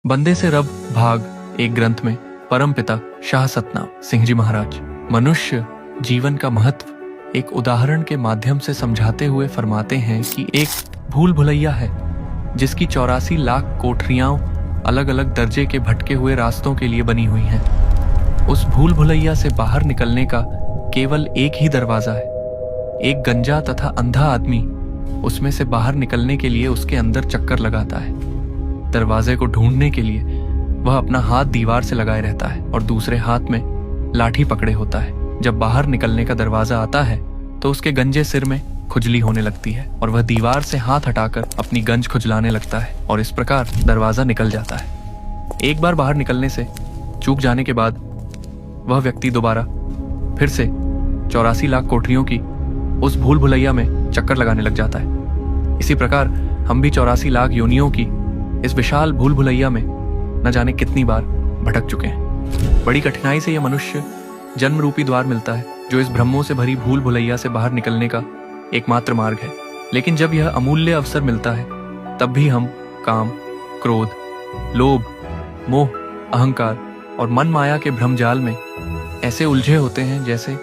बंदे से रब भाग एक ग्रंथ में परमपिता शाह सतनाम सिंह जी महाराज मनुष्य जीवन का महत्व एक उदाहरण के माध्यम से समझाते हुए फरमाते हैं कि एक भूल भुलैया है जिसकी 84 लाख कोठरियां अलग अलग दर्जे के भटके हुए रास्तों के लिए बनी हुई हैं। उस भूल भुलैया से बाहर निकलने का केवल एक ही दरवाजा है। एक गंजा तथा अंधा आदमी उसमें से बाहर निकलने के लिए उसके अंदर चक्कर लगाता है। दरवाजे को ढूंढने के लिए वह अपना हाथ दीवार से लगाए रहता है और दूसरे हाथ में लाठी पकड़े होता है। जब बाहर निकलने का दरवाजा आता है तो उसके गंजे सिर में खुजली होने लगती है और वह दीवार से हाथ हटाकर अपनी गंज खुजलाने लगता है और इस प्रकार दरवाजा निकल जाता है। एक बार बाहर निकलने से चूक जाने के बाद वह व्यक्ति दोबारा फिर से 84 लाख कोठरियों की उस भूल भुलैया में चक्कर लगाने लग जाता है। इसी प्रकार हम भी 84 लाख योनियों की इस विशाल भूल भुलैया में न जाने कितनी बार भटक चुके हैं। बड़ी कठिनाई से यह मनुष्य जन्म रूपी द्वार मिलता है जो इस भ्रमों से भरी भूल भुलैया से बाहर निकलने का एकमात्र मार्ग है। लेकिन जब यह अमूल्य अवसर मिलता है तब भी हम काम, क्रोध, लोभ, मोह, अहंकार और मन माया के भ्रमजाल में ऐसे उलझे होते हैं जैसे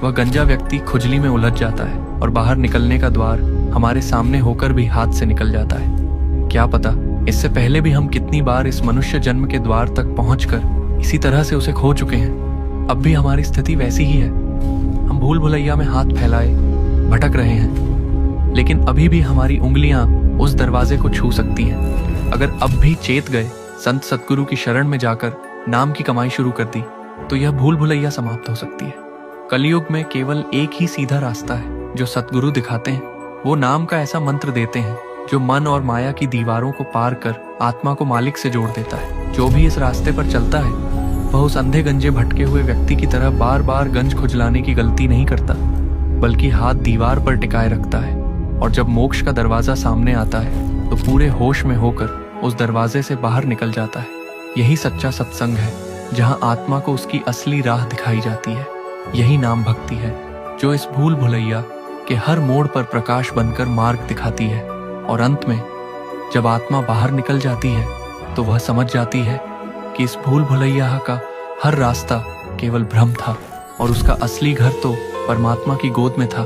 वह गंजा व्यक्ति खुजली में उलझ जाता है और बाहर निकलने का द्वार हमारे सामने होकर भी हाथ से निकल जाता है। क्या पता इससे पहले भी हम कितनी बार इस मनुष्य जन्म के द्वार तक पहुंचकर इसी तरह से उसे खो चुके हैं। अब भी हमारी स्थिति वैसी ही है। हम भूल भुलैया में हाथ फैलाए भटक रहे हैं, लेकिन अभी भी हमारी उंगलियां उस दरवाजे को छू सकती हैं। अगर अब भी चेत गए, संत सतगुरु की शरण में जाकर नाम की कमाई शुरू कर दी तो यह भूल भुलैया समाप्त हो सकती है। कलयुग में केवल एक ही सीधा रास्ता है जो सतगुरु दिखाते हैं। वो नाम का ऐसा मंत्र देते हैं जो मन और माया की दीवारों को पार कर आत्मा को मालिक से जोड़ देता है। जो भी इस रास्ते पर चलता है वह उस अंधे गंजे भटके हुए व्यक्ति की तरह बार बार गंज खुजलाने की गलती नहीं करता, बल्कि हाथ दीवार पर टिकाए रखता है। और जब मोक्ष का दरवाजा सामने आता है तो पूरे होश में होकर उस दरवाजे से बाहर निकल जाता है। यही सच्चा सत्संग है जहां आत्मा को उसकी असली राह दिखाई जाती है। यही नाम भक्ति है जो इस भूल भुलैया के हर मोड़ पर प्रकाश बनकर मार्ग दिखाती है। और अंत में जब आत्मा बाहर निकल जाती है तो वह समझ जाती है कि इस भूल भुलैया का हर रास्ता केवल भ्रम था और उसका असली घर तो परमात्मा की गोद में था।